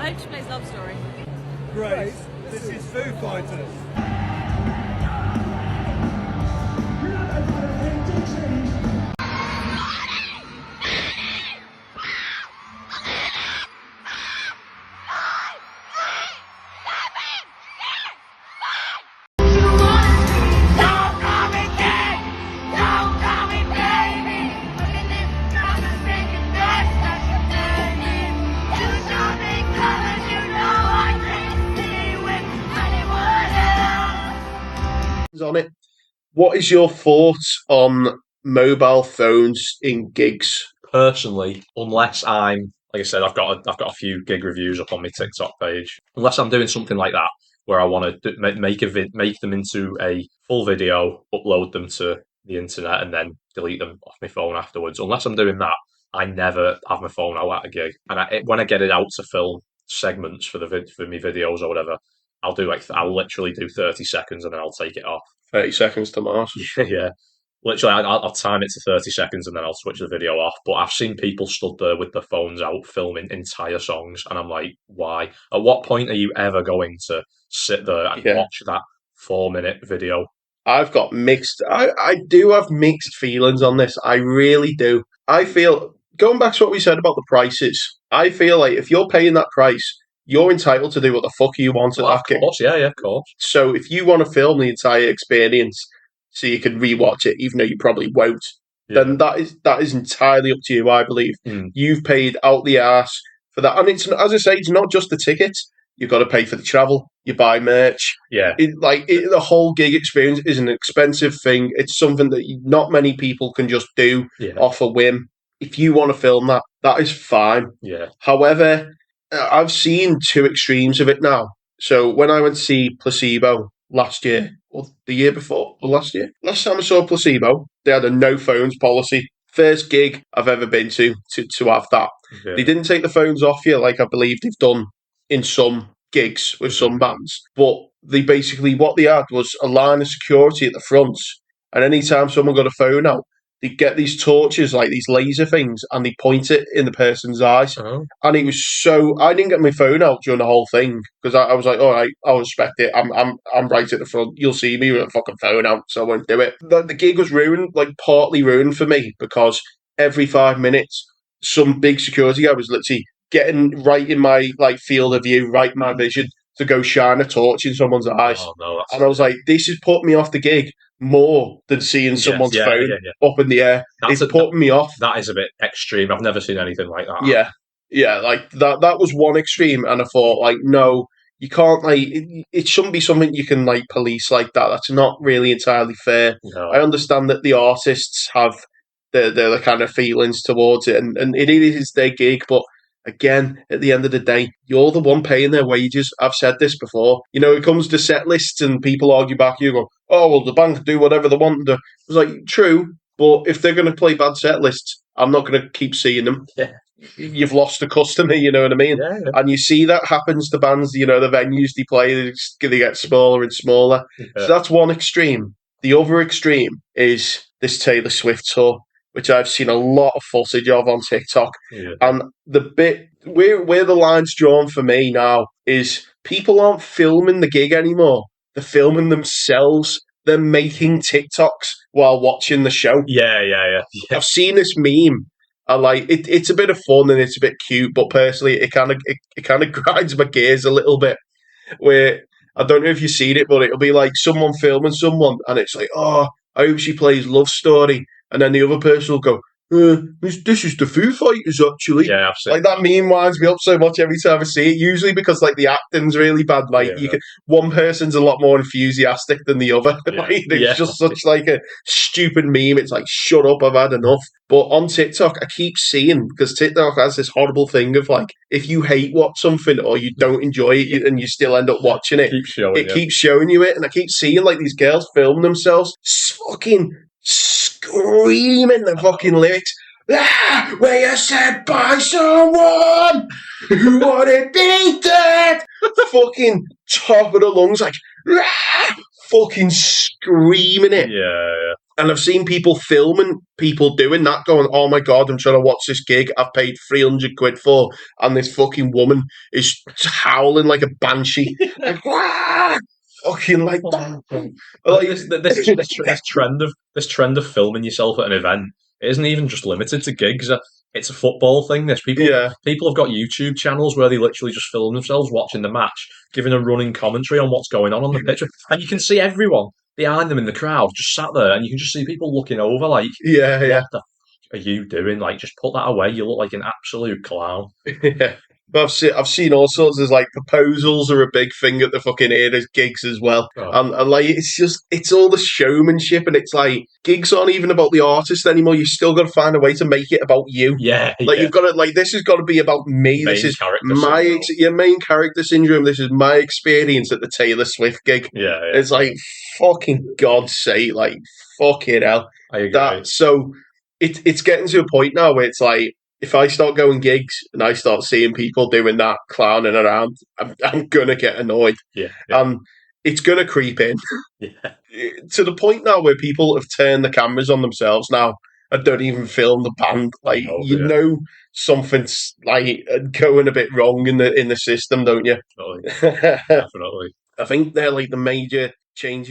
hope she plays Love Story. Grace, this is Foo Fighters. On it. What is your thoughts on mobile phones in gigs? Personally, unless I'm, like I said, I've got a few gig reviews up on my TikTok page. Unless I'm doing something like that where I want to make them into a full video, upload them to the internet, and then delete them off my phone afterwards. Unless I'm doing that, I never have my phone out at a gig. And when I get it out to film segments for my videos or whatever, I'll literally do 30 seconds and then I'll take it off. 30 seconds to Mars. Yeah. Literally, I'll time it to 30 seconds and then I'll switch the video off. But I've seen people stood there with their phones out filming entire songs, and I'm like, why? At what point are you ever going to sit there and watch that 4-minute video? I've got I do have mixed feelings on this. I really do. I feel, going back to what we said about the prices, I feel like if you're paying that price, you're entitled to do what the fuck you want at that gig. Of course, yeah, of course. So if you want to film the entire experience so you can rewatch it, even though you probably won't, then that is entirely up to you, I believe. You've paid out the arse for that. And it's, as I say, it's not just the tickets. You've got to pay for the travel. You buy merch. Yeah. The whole gig experience is an expensive thing. It's something that not many people can just do off a whim. If you want to film that, that is fine. Yeah. However, I've seen two extremes of it now. So when I went to see Placebo last year, or the year before, or last time I saw Placebo, they had a no phones policy. First gig I've ever been to have that. Yeah. They didn't take the phones off you like I believe they've done in some gigs with some bands. But they basically, what they had was a line of security at the front. And anytime someone got a phone out, they get these torches, like these laser things, and they point it in the person's eyes. Oh. And it was so... I didn't get my phone out during the whole thing, because I was like, all right, I'll respect it. I'm right at the front. You'll see me with a fucking phone out, so I won't do it. The gig was ruined, like partly ruined for me, because every 5 minutes, some big security guy was literally getting right in my field of view, right in my vision, to go shine a torch in someone's eyes. Oh, no, and I was like, this has put me off the gig more than seeing someone's phone up in the air. It's putting me off. That is a bit extreme. I've never seen anything like that. Yeah, like that was one extreme, and I thought, like, no, you can't, it shouldn't be something you can, police like that. That's not really entirely fair. No. I understand that the artists have the kind of feelings towards it, and it is their gig, but again, at the end of the day, you're the one paying their wages. I've said this before. You know, it comes to set lists and people argue back. You go, oh, well, the band can do whatever they want. I was like, true, but if they're going to play bad set lists, I'm not going to keep seeing them. Yeah. You've lost a customer, you know what I mean? Yeah. And you see that happens to bands, the venues they play, they get smaller and smaller. Yeah. So that's one extreme. The other extreme is this Taylor Swift tour, which I've seen a lot of footage of on TikTok. Yeah. And the bit where the line's drawn for me now is people aren't filming the gig anymore. They're filming themselves. They're making TikToks while watching the show. Yeah. I've seen this meme. It's a bit of fun and it's a bit cute, but personally, it kind of grinds my gears a little bit. Where I don't know if you've seen it, but it'll be like someone filming someone, and it's like, oh, I hope she plays Love Story. And then the other person will go, this is the Foo Fighters, actually. Yeah, absolutely. That meme winds me up so much every time I see it. Usually because the acting's really bad. One person's a lot more enthusiastic than the other. Yeah. It's just such a stupid meme. It's like, shut up, I've had enough. But on TikTok, I keep seeing, because TikTok has this horrible thing of if you hate watch something or you don't enjoy it and you still end up watching it, it keeps showing you it. And I keep seeing these girls film themselves fucking screaming the fucking lyrics. Where you said by someone who wanted be dead. Fucking top of the lungs, fucking screaming it. Yeah. And I've seen people filming people doing that, going, "Oh my god, I'm trying to watch this gig I've paid 300 quid for, and this fucking woman is howling like a banshee, like, "Wah!" Fucking like that." Like, This trend of filming yourself at an event, it isn't even just limited to gigs. It's a football thing. There's yeah, people have got YouTube channels where they literally just film themselves watching the match, giving a running commentary on what's going on the pitch, and you can see everyone behind them in the crowd just sat there, and you can just see people looking over like, yeah, "What yeah. the f- are you doing? Like, just put that away. You look like an absolute clown." Yeah. But I've seen all sorts of like proposals are a big thing at the fucking Eras gigs as well. Oh, And like it's all the showmanship, and it's like gigs aren't even about the artist anymore. You still gotta find a way to make it about you. yeah, Like yeah. you've got to like this has got to be about me. Main This is character my syndrome. your main character syndrome. This is my experience at the Taylor Swift gig. Yeah, yeah. It's like fucking God's sake, like fucking hell. I agree. That so it's getting to a point now where it's like if I start going gigs and I start seeing people doing that clowning around, I'm gonna get annoyed, Yeah, yeah, and it's gonna creep in yeah. to the point now where people have turned the cameras on themselves now and don't even film the band. Like Oh, you yeah. know something's like going a bit wrong in the system, don't you? Definitely, I definitely. think they're like the major changes.